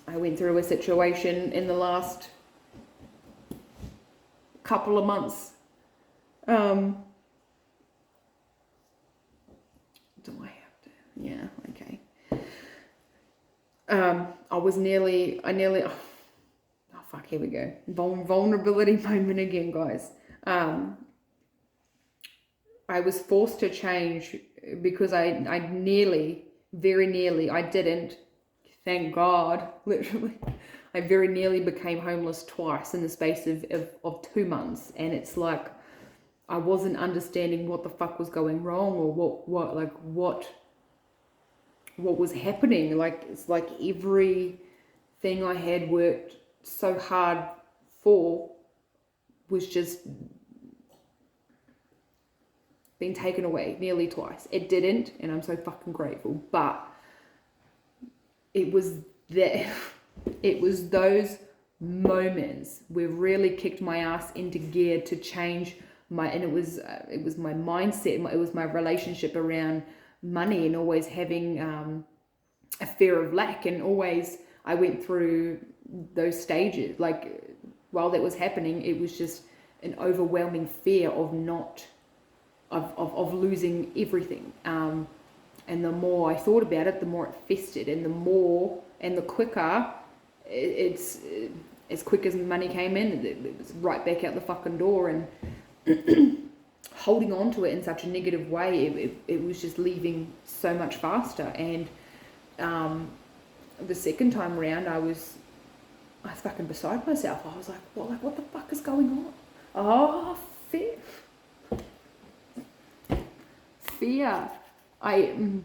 I went through a situation in the last couple of months. Do I have to? Yeah, okay. Here we go. Vulnerability moment again, guys. I was forced to change because I very nearly, I didn't, thank God, literally, I very nearly became homeless twice in the space of 2 months. And it's like, I wasn't understanding what the fuck was going wrong, or what was happening. Like, it's like everything I had worked so hard for was just being taken away nearly twice. It didn't, and I'm so fucking grateful. But it was those moments where really kicked my ass into gear to change it was my mindset, it was my relationship around money, and always having a fear of lack. And always I went through those stages, like while that was happening, it was just an overwhelming fear of losing everything. And the more I thought about it, the more it festered, and the quicker it's as quick as money came in, it was right back out the fucking door. And holding on to it in such a negative way, it was just leaving so much faster. And the second time around, I was fucking beside myself. I was like, what the fuck is going on? Oh, fear. I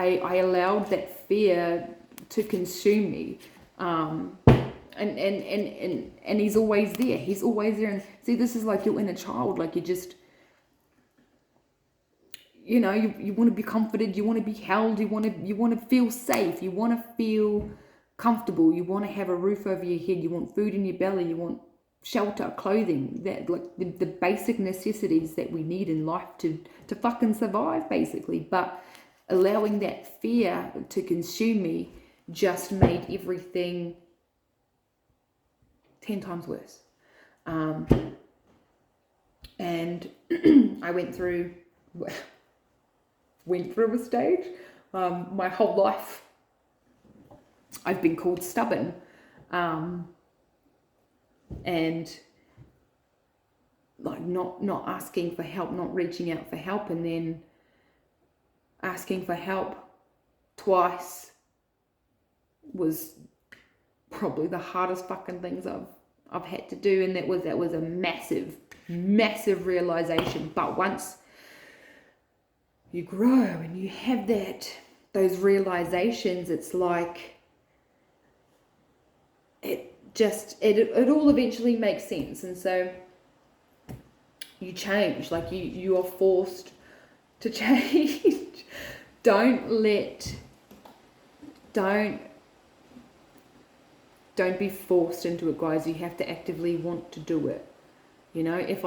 allowed that fear to consume me. And he's always there. He's always there. And see, this is like your inner child. Like, you just, you want to be comforted. You want to be held. You want to feel safe. You want to feel comfortable. You want to have a roof over your head. You want food in your belly. You want shelter, clothing, that, like, the basic necessities that we need in life to fucking survive, basically. But allowing that fear to consume me just made everything 10 times worse. And I went through a stage. My whole life I've been called stubborn, and like not asking for help, not reaching out for help, and then asking for help twice was probably the hardest fucking things I've had to do. And that was a massive realization. But once you grow and you have those realizations, it's like it all eventually makes sense. And so you change, like you are forced to change. Don't be forced into it, guys. You have to actively want to do it. You know, if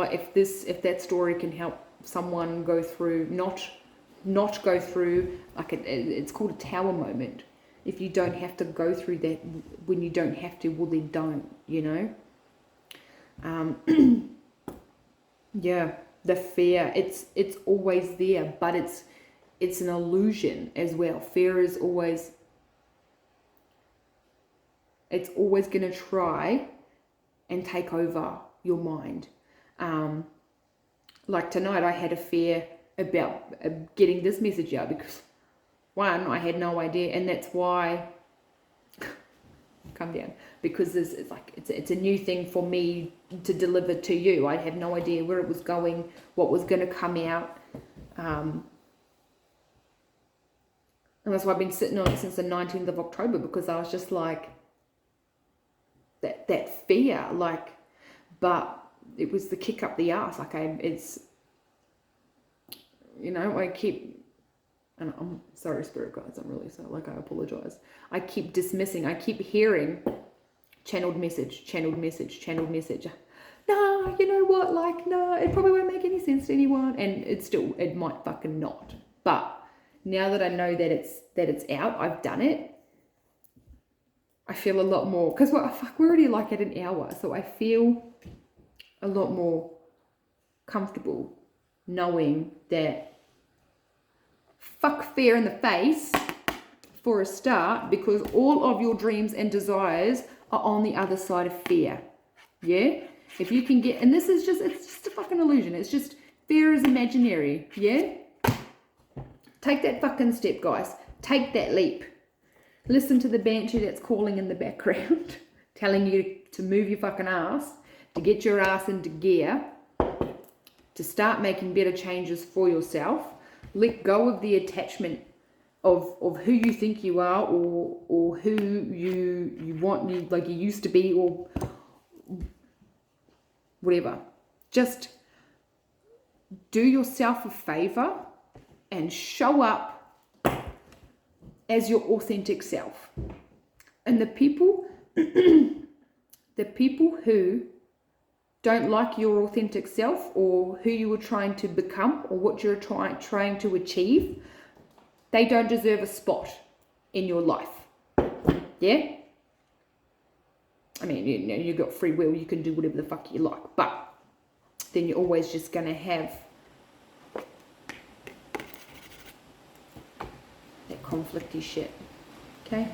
that story can help someone go through, not go through, like it's called a tower moment. If you don't have to go through that, when you don't have to, well then don't, you know. Yeah, the fear, it's always there, but it's an illusion as well. Fear is always, it's always going to try and take over your mind. Like tonight I had a fear about getting this message out, because one, I had no idea, and that's why come down, because it's a new thing for me to deliver to you. I had no idea where it was going, what was going to come out, and that's why I've been sitting on it since the 19th of October, because I was just like that fear, like, but it was the kick up the ass. Like it's, you know, I keep, and I'm sorry, spirit guides, I'm really sorry, like I apologize. I keep dismissing, I keep hearing channeled message. No, you know what, like, no, it probably won't make any sense to anyone, and it might fucking not. But now that I know that it's out, I've done it, I feel a lot more, because we're already like at an hour, so I feel a lot more comfortable knowing that fuck fear in the face for a start, because all of your dreams and desires are on the other side of fear. Yeah? If you can get, and it's just a fucking illusion. It's just, fear is imaginary. Yeah? Take that fucking step, guys. Take that leap. Listen to the banshee that's calling in the background, telling you to move your fucking ass, to get your ass into gear, to start making better changes for yourself. Let go of the attachment of who you think you are, or who you want, like you used to be, or whatever. Just do yourself a favor and show up as your authentic self. And the people who don't like your authentic self, or who you were trying to become, or what you're trying to achieve, they don't deserve a spot in your life. Yeah? I mean, you know, you've got free will, you can do whatever the fuck you like, but then you're always just going to have that conflicty shit. Okay?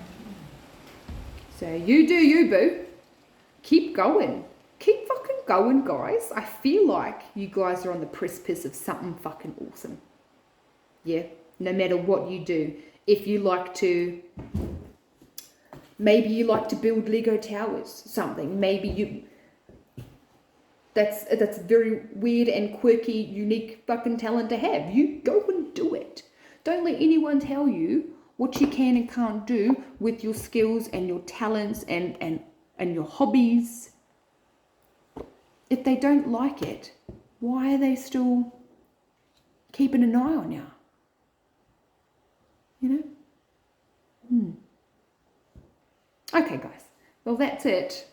So you do you, boo. Keep going. Keep fucking going, guys. I feel like you guys are on the precipice of something fucking awesome. Yeah? No matter what you do. If you like to, maybe you like to build Lego towers, something. Maybe that's very weird and quirky, unique fucking talent to have. You go and do it. Don't let anyone tell you what you can and can't do with your skills and your talents and your hobbies. If they don't like it, why are they still keeping an eye on you? You know? Okay, guys. Well, that's it.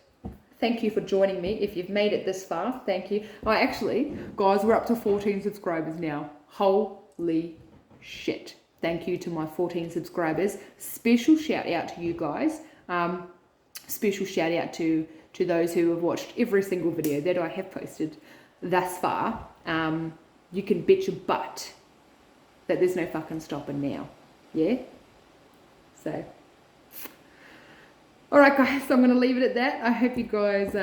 Thank you for joining me. If you've made it this far, thank you. Actually, guys, we're up to 14 subscribers now. Holy shit. Thank you to my 14 subscribers. Special shout out to you guys. Special shout out to those who have watched every single video that I have posted thus far. You can bet your butt that there's no fucking stopping now. Yeah? So, alright guys, so I'm going to leave it at that. I hope you guys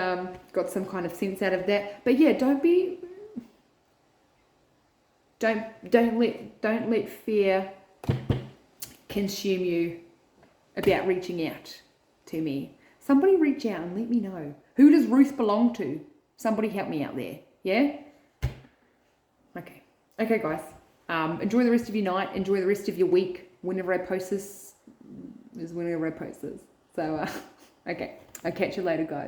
got some kind of sense out of that. But yeah, don't let fear consume you about reaching out to me. Somebody reach out and let me know. Who does Ruth belong to? Somebody help me out there. Yeah? Okay. Okay, guys. Enjoy the rest of your night. Enjoy the rest of your week. Whenever I post this is whenever I post this. So, okay. I'll catch you later, guys.